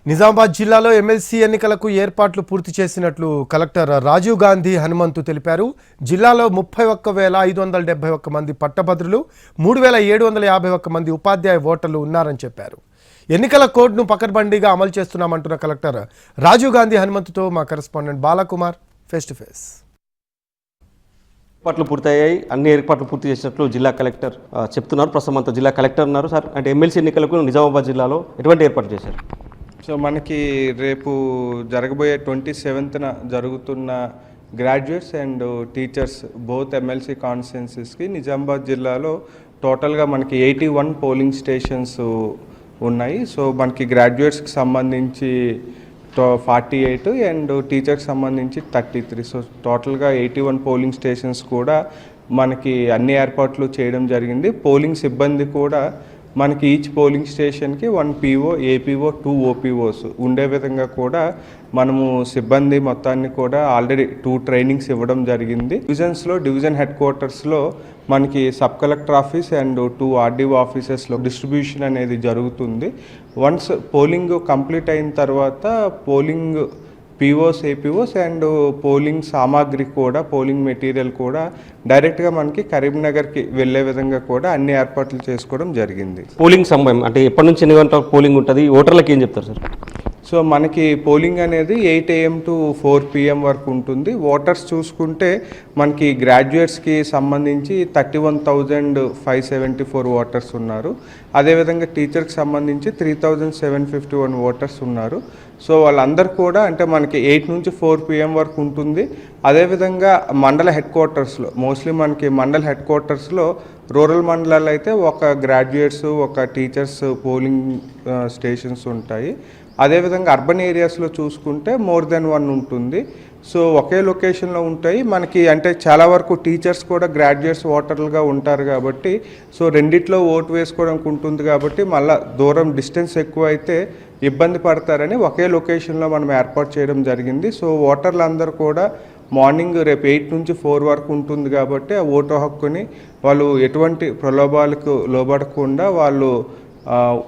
నిజామాబాద్ జిల్లాలో ఎమ్మెల్సీ ఎన్నికలకు ఏర్పాట్లు పూర్తి చేసినట్లు కలెక్టర్ రాజీవ్ గాంధీ హనుమంతు తెలిపారు. జిల్లాలో 31,571 మంది పట్టభద్రులు, 3,751 మంది ఉపాధ్యాయ ఓటర్లు ఉన్నారని చెప్పారు. ఎన్నికల కోడ్ను పకడ్బందీగా అమలు చేస్తున్నామంటున్న కలెక్టర్ రాజీవ్ గాంధీ హనుమంతుతో మా correspondent Balakumar face to face. ఏర్పాట్లు పూర్తయ్యాయి, అన్ని ఏర్పాట్లు పూర్తి చేసినట్లు జిల్లా కలెక్టర్ చెప్తున్నారు. ప్రస్తుతం అంతా జిల్లా కలెక్టర్ ఉన్నారు. సార్, అంటే ఎమ్మెల్సీ ఎన్నికలకు నిజామాబాద్ జిల్లాలో ఎటువంటి ఏర్పాట్లు చేశారు? సో మనకి రేపు జరగబోయే 27న జరుగుతున్న graduates and teachers both MLC కాన్స్టిట్యున్సీస్కి నిజామాబాద్ జిల్లాలో టోటల్గా మనకి 81 పోలింగ్ స్టేషన్స్ ఉన్నాయి. సో మనకి గ్రాడ్యుయేట్స్కి సంబంధించి 48 అండ్ టీచర్కి సంబంధించి 33. సో టోటల్గా 81 పోలింగ్ స్టేషన్స్ కూడా మనకి అన్ని ఏర్పాట్లు చేయడం జరిగింది. పోలింగ్ సిబ్బంది కూడా మనకి ఈచ్ పోలింగ్ స్టేషన్కి 1 PO, APO, 2 OPOs ఉండే విధంగా కూడా మనము సిబ్బంది మొత్తాన్ని కూడా ఆల్రెడీ 2 ట్రైనింగ్స్ ఇవ్వడం జరిగింది. డివిజన్స్లో డివిజన్ హెడ్ క్వార్టర్స్లో మనకి sub collector office and 2 RDO ఆఫీసెస్లో డిస్ట్రిబ్యూషన్ అనేది జరుగుతుంది. వన్స్ పోలింగ్ కంప్లీట్ అయిన తర్వాత polling POs, APOs and polling సామాగ్రి కూడా, పోలింగ్ మెటీరియల్ కూడా డైరెక్ట్గా మనకి కరీంనగర్కి వెళ్ళే విధంగా కూడా అన్ని ఏర్పాట్లు చేసుకోవడం జరిగింది. పోలింగ్ సమయం అంటే ఎప్పటి నుంచి ఎన్ని గంటలకు పోలింగ్ ఉంటుంది, ఓటర్లకు ఏం చెప్తారు సార్? సో మనకి పోలింగ్ అనేది 8 AM to 4 PM వరకు ఉంటుంది. ఓటర్స్ చూసుకుంటే మనకి గ్రాడ్యుయేట్స్కి సంబంధించి 31,574 ఓటర్స్ ఉన్నారు. అదేవిధంగా టీచర్కి సంబంధించి 3,751 ఓటర్స్ ఉన్నారు. సో వాళ్ళందరూ కూడా అంటే మనకి 8 నుంచి 4 PM వరకు ఉంటుంది. అదేవిధంగా మండల హెడ్ క్వార్టర్స్లో మోస్ట్లీ మనకి మండల హెడ్ క్వార్టర్స్లో రూరల్ మండలాలు అయితే ఒక గ్రాడ్యుయేట్స్, ఒక టీచర్స్ పోలింగ్ స్టేషన్స్ ఉంటాయి. అదేవిధంగా అర్బన్ ఏరియాస్లో చూసుకుంటే మోర్ దెన్ 1 ఉంటుంది. సో ఒకే లొకేషన్లో ఉంటాయి. మనకి అంటే చాలా వరకు టీచర్స్ కూడా గ్రాడ్యుయేట్స్ ఓటర్లుగా ఉంటారు కాబట్టి సో రెండిట్లో ఓటు వేసుకోవడానికి ఉంటుంది కాబట్టి మళ్ళీ దూరం డిస్టెన్స్ ఎక్కువ అయితే ఇబ్బంది పడతారని ఒకే లొకేషన్లో మనం ఏర్పాటు చేయడం జరిగింది. సో ఓటర్లందరూ కూడా మార్నింగ్ రేపు 8 నుంచి 4 వరకు ఉంటుంది కాబట్టి ఆ ఓటు హక్కుని వాళ్ళు ఎటువంటి ప్రలోభాలకు లోబడకుండా వాళ్ళు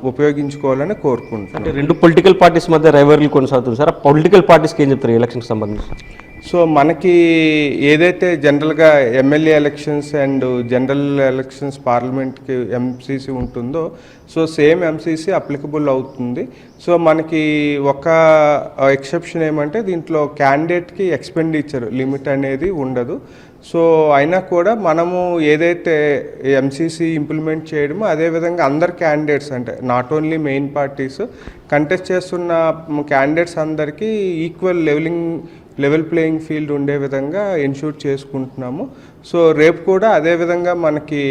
ఉపయోగించుకోవాలని కోరుకుంటున్నాను. అంటే 2 పొలిటికల్ పార్టీస్ మధ్య రైవల్రీ కొనసాగుతుంది సార్. పొలిటికల్ పార్టీస్కి ఏం చెప్తారు ఎలక్షన్కి సంబంధించి? సో మనకి ఏదైతే జనరల్గా MLA elections and general elections పార్లమెంట్కి MCC ఉంటుందో సో సేమ్ MCC అప్లికబుల్ అవుతుంది. సో మనకి ఒక ఎక్సెప్షన్ ఏమంటే దీంట్లో క్యాండిడేట్కి ఎక్స్పెండిచర్ లిమిట్ అనేది ఉండదు. సో అయినా కూడా మనము ఏదైతే MCC ఇంప్లిమెంట్ చేయడమో అదేవిధంగా అందరు క్యాండిడేట్స్ అంటే not only main parties contest చేస్తున్న క్యాండిడేట్స్ అందరికీ ఈక్వల్ లెవెల్ ప్లేయింగ్ ఫీల్డ్ ఉండే విధంగా ఎన్ష్యూర్ చేసుకుంటున్నాము. సో రేపు కూడా అదేవిధంగా మనకి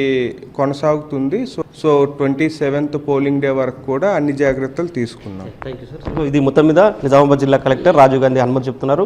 కొనసాగుతుంది. సో 27th పోలింగ్ డే వరకు కూడా అన్ని జాగ్రత్తలు తీసుకున్నాం. Thank you sir. ఇది మొత్తం మీద నిజామాబాద్ జిల్లా కలెక్టర్ రాజీవ్ గాంధీ హనుమంతు చెప్తున్నారు.